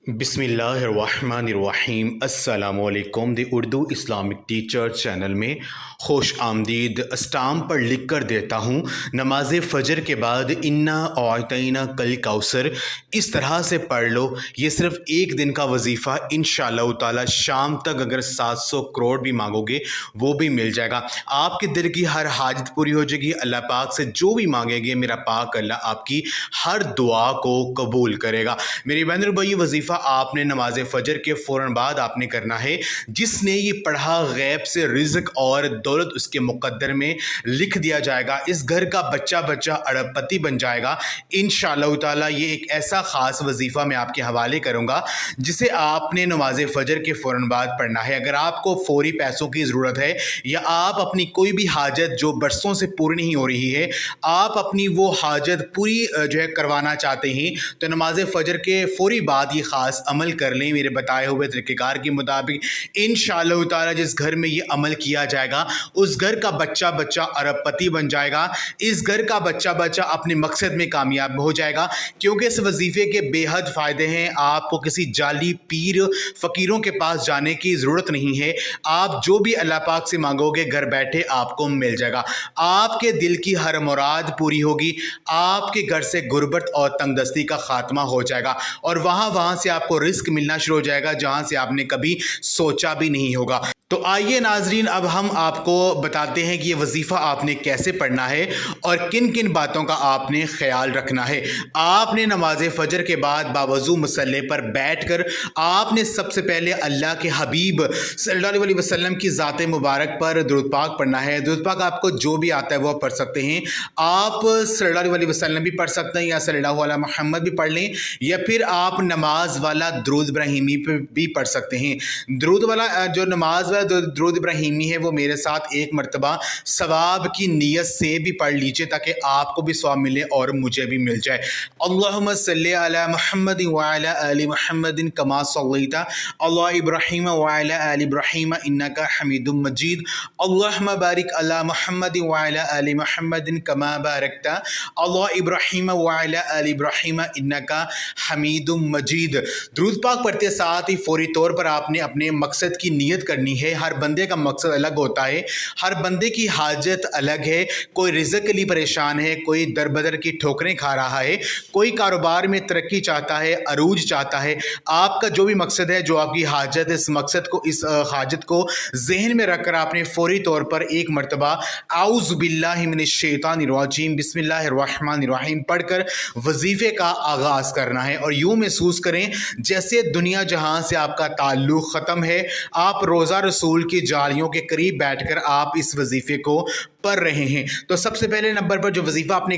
بسم اللہ الرحمن الرحیم۔ السلام علیکم۔ دی اردو اسلامک ٹیچر چینل میں خوش آمدید۔ اسٹامپ پر لکھ کر دیتا ہوں، نماز فجر کے بعد انا اعطیناک کل کوثر اس طرح سے پڑھ لو۔ یہ صرف ایک دن کا وظیفہ، انشاءاللہ تعالی شام تک اگر 700 کروڑ بھی مانگو گے وہ بھی مل جائے گا۔ آپ کے دل کی ہر حاجت پوری ہو جائے گی۔ اللہ پاک سے جو بھی مانگے گے میرا پاک اللہ آپ کی ہر دعا کو قبول کرے گا۔ میری بہن اور بھائی، وظیفہ آپ نے نماز فجر کے فوراً بعد آپ نے کرنا ہے۔ جس نے یہ پڑھا غیب سے رزق اور دولت اس کے مقدر میں لکھ دیا جائے گا۔ اس گھر کا بچہ ارب پتی بن جائے گا انشاءاللہ تعالی۔ یہ ایک ایسا خاص وظیفہ میں آپ کے حوالے کروں گا جسے آپ نے نماز فجر کے فوراً بعد پڑھنا ہے۔ اگر آپ کو فوری پیسوں کی ضرورت ہے یا آپ اپنی کوئی بھی حاجت جو برسوں سے پوری نہیں ہو رہی ہے، آپ اپنی وہ حاجت پوری کروانا چاہتے ہیں، تو نماز فجر کے فوری بعد یہ خاص عمل کر لیں میرے بتائے ہوئے طریقہ کار کے مطابق۔ انشاءاللہ تعالی جس گھر میں یہ عمل کیا جائے گا اس گھر کا بچہ ارب پتی بن جائے گا۔ اس گھر کا بچہ اپنے مقصد میں کامیاب ہو جائے گا، کیونکہ اس وظیفے کے بے حد فائدے ہیں۔ آپ کو کسی جعلی پیر فقیروں کے پاس جانے کی ضرورت نہیں ہے۔ آپ جو بھی اللہ پاک سے مانگو گے گھر بیٹھے آپ کو مل جائے گا۔ آپ کے دل کی ہر مراد پوری ہوگی۔ آپ کے گھر سے غربت اور تنگ دستی کا خاتمہ ہو جائے گا، اور وہاں سے آپ کو رزق ملنا شروع ہو جائے گا جہاں سے آپ نے کبھی سوچا بھی نہیں ہوگا۔ تو آئیے ناظرین، اب ہم آپ کو بتاتے ہیں کہ یہ وظیفہ آپ نے کیسے پڑھنا ہے اور کن کن باتوں کا آپ نے خیال رکھنا ہے۔ آپ نے نماز فجر کے بعد باوضو مصلی پر بیٹھ کر آپ نے سب سے پہلے اللہ کے حبیب صلی اللہ علیہ وسلم کی ذات مبارک پر درود پاک پڑھنا ہے۔ درود پاک آپ کو جو بھی آتا ہے وہ پڑھ سکتے ہیں۔ آپ صلی اللہ علیہ وسلم بھی پڑھ سکتے ہیں یا صلی اللہ علیہ محمد بھی پڑھ لیں، یا پھر آپ نماز والا درود ابراہیمی پہ بھی پڑھ سکتے ہیں۔ درود والا جو نماز والا درود ابراہیمی ہے وہ میرے ساتھ ایک مرتبہ ثواب کی نیت سے بھی پڑھ لیجئے تاکہ آپ کو بھی ثواب ملے اور مجھے بھی مل جائے۔ اللہم صلی علی محمد وعلی آل محمد کما صلیت علی ابراہیم وعلی آل ابراہیم انک حمید مجید۔ اللہم بارک علی محمد وعلی آل محمد کما بارکت علی ابراہیم وعلی آل ابراہیم انک حمید مجید۔ درود پاک پڑھتے ساتھ ہی فوری طور پر آپ نے اپنے مقصد کی نیت کرنی ہے۔ ہر بندے کا مقصد الگ ہوتا ہے، ہر بندے کی حاجت الگ ہے۔ کوئی رزق کے لیے پریشان ہے، کوئی در بدر کی ٹھوکریں کھا رہا ہے، کوئی کاروبار میں ترقی چاہتا ہے، عروج چاہتا ہے۔ آپ کا جو بھی مقصد ہے، جو آپ کی حاجت ہے، اس حاجت کو ذہن میں رکھ کر آپ نے فوری طور پر ایک مرتبہ اعوذ باللہ من الشیطان الرجیم بسم اللہ الرحمن الرحیم پڑھ کر وظیفے کا آغاز کرنا ہے، اور یوں محسوس کریں جیسے دنیا جہاں سے آپ کا تعلق ختم ہے۔ آپ روزہ رسول کی جالیوں کے قریب بیٹھ کر آپ اس وظیفے کو پڑھ رہے ہیں۔ تو سب سے پہلے نمبر پر جو وظیفہ آپ نے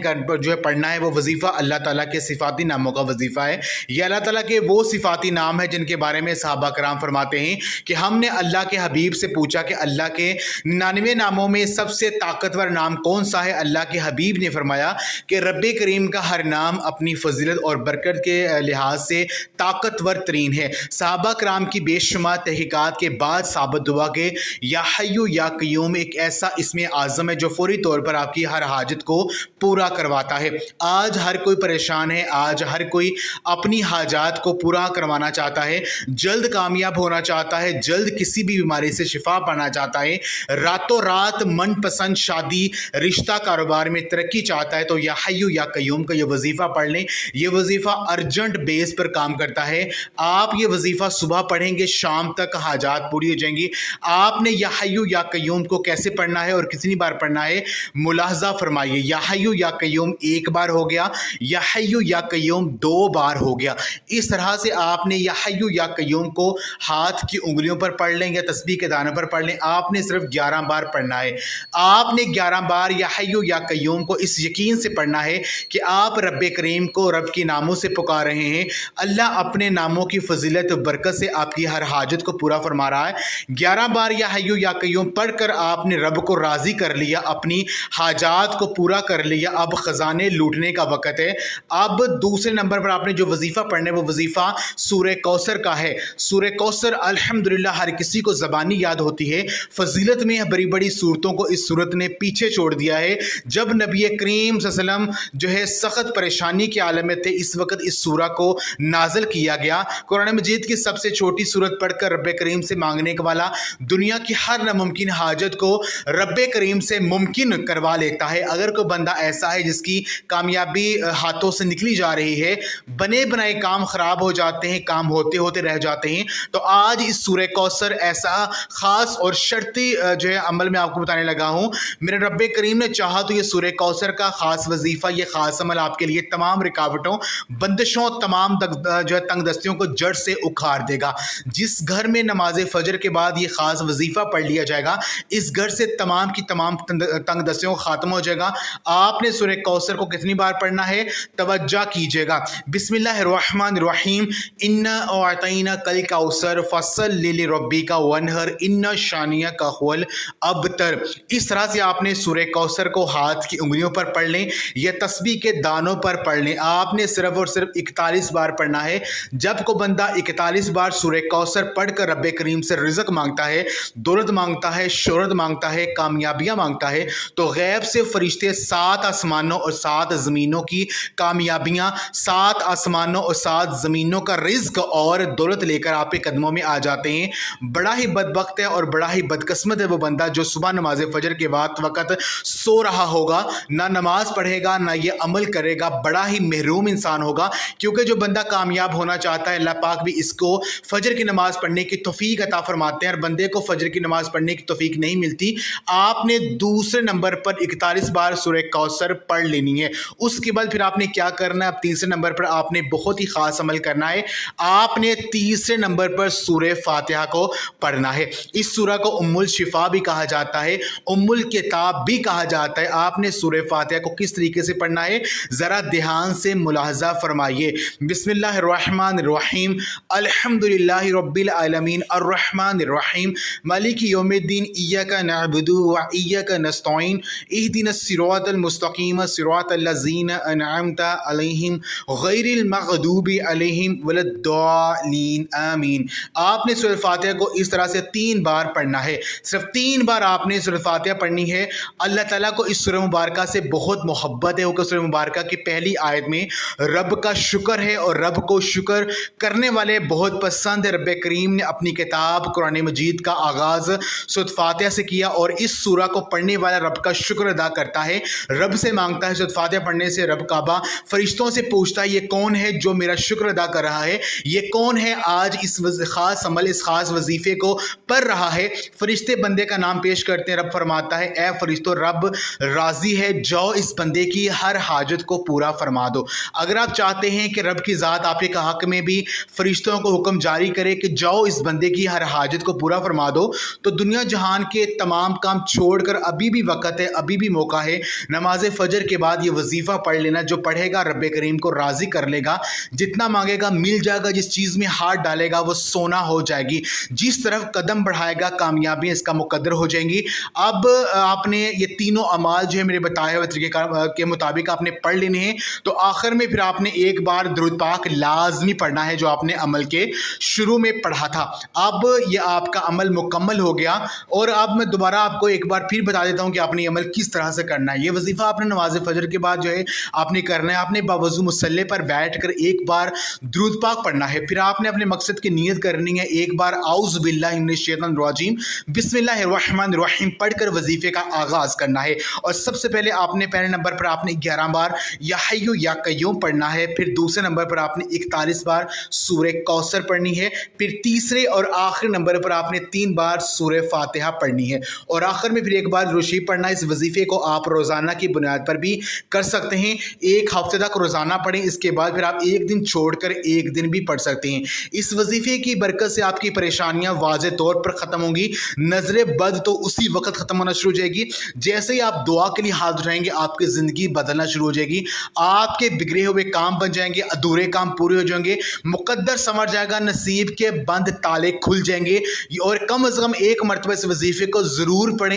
پڑھنا ہے وہ وظیفہ اللہ تعالیٰ کے صفاتی ناموں کا وظیفہ ہے۔ یہ اللہ تعالیٰ کے وہ صفاتی نام ہیں جن کے بارے میں صحابہ کرام فرماتے ہیں کہ ہم نے اللہ کے حبیب سے پوچھا کہ اللہ کے 99 ناموں میں سب سے طاقتور نام کون سا ہے؟ اللہ کے حبیب نے فرمایا کہ رب کریم کا ہر نام اپنی فضیلت اور برکت کے لحاظ سے طاقتور ترین ہے۔ صحابہ کرام کی بے شمار تحقیقات کے بعد ثابت ہوا کہ یا حیو یا قیوم ایک ایسا اسم اعظم ہے جو فوری طور پر آپ کی ہر حاجت کو پورا کرواتا ہے۔ آج ہر کوئی پریشان ہے، آج ہر کوئی اپنی حاجات کو پورا کروانا چاہتا ہے، جلد کامیاب ہونا چاہتا ہے، جلد کسی بھی بیماری سے شفا پانا چاہتا ہے، راتوں رات من پسند شادی، رشتہ، کاروبار میں ترقی چاہتا ہے، تو یا حیو یا قیوم کا یہ وظیفہ پڑھ لیں۔ یہ وظیفہ ارجنٹ بیس پر کام کرتا ہے۔ آپ یہ وظیفہ صبح پڑھیں گے، شام تک حاجات پوری ہو جائیں گی۔ آپ نے یا حیو یا قیوم کو کیسے پڑھنا ہے اور کتنی بار پڑھنا ہے ملاحظہ فرمائیے۔ یا حیو یا قیوم ایک بار ہو گیا، یا حیو یا قیوم 2 بار ہو گیا۔ اس طرح سے آپ نے یا حیو یا قیوم کو ہاتھ کی انگلیوں پر پڑھ لیں یا تسبیح کے دانوں پر پڑھ لیں۔ آپ نے صرف 11 بار پڑھنا ہے۔ آپ نے 11 بار یا حیو یا قیوم کو اس یقین سے پڑھنا ہے کہ آپ رب کریم کو رب کے ناموں سے پکار رہے ہیں۔ اللہ اپنے ناموں کی فضیلت و برکت سے آپ کی ہر حاجت کو پورا فرما رہا ہے۔ 11 بار یا حیو یا قیوم پڑھ کر آپ نے رب کو راضی کر لیا, اپنی حاجات کو پورا کر لیا, اب خزانے لوٹنے کا وقت ہے. اب دوسرے نمبر پر آپ نے جو وظیفہ پڑھنا ہے وہ وظیفہ سورہ کوثر کا ہے. سورہ کوثر الحمدللہ ہر کسی کو زبانی یاد ہوتی ہے, فضیلت میں بڑی بڑی صورتوں کو اس صورت نے پیچھے چھوڑ دیا ہے. جب نبی کریم صلی اللہ علیہ وسلم جو ہے سخت پریشانی کے عالم میں تھے, اس وقت اس سورہ کو نازل کیا گیا. قرآن مجید کی سب سے چھوٹی سورت پڑھ کر رب کریم سے مانگنے والا دنیا کی ہر ناممکن حاجت کو رب کریم سے ممکن کروا لیتا ہے. اگر کوئی بندہ ایسا ہے جس کی کامیابی ہاتھوں سے نکلی جا رہی ہے, بنے بنائے کام خراب ہو جاتے ہیں, کام ہوتے ہوتے رہ جاتے ہیں, تو آج اس سورہ کوثر ایسا خاص اور شرطی جو ہے عمل میں آپ کو بتانے لگا ہوں. میرے رب کریم نے چاہا تو یہ سورہ کوثر کا خاص وظیفہ, یہ خاص عمل آپ کے لیے تمام رکاوٹوں, بندشوں, تمام جو ہے تنگ دستیوں کو جڑ سے اکھاڑ دے گا. جس گھر میں نماز فجر کے بعد یہ خاص وظیفہ پڑھ لیا جائے گا, اس گھر سے تمام کی تمام تنگ دستیوں کو ختم ہو جائے گا. آپ نے سورہ کوثر کو کتنی بار پڑھنا ہے, توجہ کیجئے گا. بسم اللہ الرحمن الرحیم. انا اعطیناک الکوثر فصل لربک وانحر ان شانئک هو الابتر. اس طرح سے آپ نے سورہ کوثر کو ہاتھ کی انگلیوں پر پڑھ لیں یا تسبیح کے دانوں پر پڑھ لیں. آپ نے صرف اور صرف 41 بار پڑھنا ہے. جب کو بندہ 41 بار سورہ کوثر پڑھ کر رب کریم سے رزق مانگتا ہے, دولت مانگتا ہے, شہرت مانگتا ہے, کامیابیاں مانگتا ہے, تو غیب سے فرشتے 7 آسمانوں اور 7 زمینوں کی کامیابیاں, 7 آسمانوں اور 7 زمینوں کا رزق اور دولت لے کر آپ کے قدموں میں آ جاتے ہیں. بڑا ہی بدبخت ہے اور بڑا ہی بدقسمت ہے وہ بندہ جو صبح نماز فجر کے وقت سو رہا ہوگا, نہ نماز پڑھے گا, نہ یہ عمل کرے گا. بڑا ہی محروم انسان ہوگا, کیونکہ جو بندہ کامیاب ہونا چاہتا ہے, اللہ پاک بھی اس کو فجر کی نماز پڑھنے کی توفیق عطا فرماتے ہیں, اور بندے کو فجر کی نماز پڑھنے کی توفیق نہیں ملتی. آپ نے دوسرے نمبر پر 41 بار سورہ کوثر پڑھ لینی ہے. اس کے بعد پھر آپ نے کیا کرنا ہے, اب تیسرے نمبر پر آپ نے بہت ہی خاص عمل کرنا ہے. آپ نے تیسرے نمبر پر سورہ فاتحہ کو پڑھنا ہے. اس سورہ کو ام الشفا بھی کہا جاتا ہے, ام الکتاب بھی کہا جاتا ہے. آپ نے سورہ فاتحہ کو کس طریقے سے پڑھنا ہے, ذرا دھیان سے ملاحظہ فرمائیے. بسم اللہ الرحمن الرحیم. الحمدللہ رب العالمین الرحمن الرحیم مالک یوم الدین ایاک نعبد و ایاک نستعین اہدنا الصراط المستقیم صراط الذین انعمت علیہم غیر المغضوب علیہم ولا الضالین آمین. آپ نے سورہ فاتحہ کو اس طرح سے 3 بار پڑھنا ہے. صرف 3 بار آپ نے سورہ فاتحہ پڑھنی ہے. اللہ تعالیٰ کو اس سورہ مبارکہ سے بہت محبت ہے. وہ سورہ مبارکہ کی پہلی آیت میں رب کا شکر ہے, اور رب کو شکر کرنے والے بہت پسند ہے. رب کریم نے اپنی کتاب قرآن مجید کا آغاز سورہ فاتحہ سے کیا, اور اس سورہ کو پڑھنے والا رب کا شکر ادا کرتا ہے, رب سے مانگتا ہے. سورہ فاتحہ پڑھنے سے رب کعبہ فرشتوں سے پوچھتا ہے, یہ کون ہے جو میرا شکر ادا کر رہا ہے, یہ کون ہے آج اس خاص عمل, اس خاص وظیفے کو پڑھ رہا ہے. فرشتے بندے کا نام پیش کرتے ہیں. رب فرماتا ہے, اے فرشتوں, رب راضی ہے, جاؤ اس بندے کی ہر حاجت کو پورا فرما دو. اگر آپ چاہتے ہیں کہ رب کی ذات آپ کے حق میں بھی فرشتوں کو حکم جاری کرے کہ جاؤ اس بندے کی ہر حاجت کو پورا فرما دو, تو دنیا جہان کے تمام کام چھوڑ کر ابھی بھی وقت ہے, ابھی بھی موقع ہے. نماز فجر کے بعد یہ وظیفہ پڑھ لینا. جو پڑھے گا رب کریم کو راضی کر لے گا, جتنا مانگے گا مل جائے گا, جس چیز میں ہاتھ ڈالے گا وہ سونا ہو جائے گی, جس طرف قدم بڑھائے گا کامیابی اس کا مقدر ہو جائیں گی. اب آپ نے یہ تینوں اعمال جو ہے میرے بتائے ہوئے طریقے کے مطابق آپ نے پڑھ لینے ہیں. تو آخر میں پھر آپ نے ایک بار درود پاک لازمی پڑھنا ہے, جو آپ نے عمل کے شروع میں پڑھا تھا. اب یہ آپ کا عمل مکمل ہو گیا, اور اب میں دوبارہ آپ کو ایک بار پھر بتا دیتا ہوں کہ آپ نے یہ عمل کس طرح سے کرنا ہے. یہ وظیفہ آپ نے نماز فجر کے بعد جو ہے آپ نے کرنا ہے. آپ نے باوضو مصلی پر بیٹھ کر ایک بار درود پاک پڑھنا ہے. پھر آپ نے اپنے مقصد کی نیت کرنی ہے. ایک بار اعوذ باللہ من الشیطان الرجیم بسم اللہ الرحمن الرحیم پڑھ کر وظیفے کا آغاز کرنا ہے. اور سب سے پہلے آپ نے پہلے نمبر پر آپ نے 11 بار یا حی یا قیوم پڑھنا ہے. پھر دوسرے نمبر پر آپ نے 41 بار سورہ کوثر پڑھنی ہے. پھر تیسرے اور آخری نمبر پر آپ نے 3 بار سورہ فاتحہ پڑھنی ہے, اور آخر میں پھر ایک بار روشی پڑھنا ہے. اس وظیفے کو آپ روزانہ کی بنیاد پر بھی کر سکتے ہیں. ایک ہفتے تک روزانہ پڑھیں, اس کے بعد پھر آپ ایک دن چھوڑ کر ایک دن بھی پڑھ سکتے ہیں. اس وظیفے کی برکت سے آپ کی پریشانیاں واضح طور پر ختم ہوں گی. نظر بد تو اسی وقت ختم ہونا شروع ہو جائے گی. جیسے ہی آپ دعا کے لیے ہاتھ اٹھائیں گے, آپ کی زندگی بدلنا شروع ہو جائے گی. آپ کے بگڑے ہوئے کام بن جائیں گے, ادھورے کام پورے ہو جائیں گے, مقدر سمجھ جائے گا, نصیب کے بند تالے کھل جائیں گے. اور کم از کم ایک مرتبہ اس وظیفے کو ضرور پڑھیں.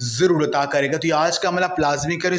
ضرور عطا کرے گا. تو یہ آج کا عمل آپ لازمی کریں.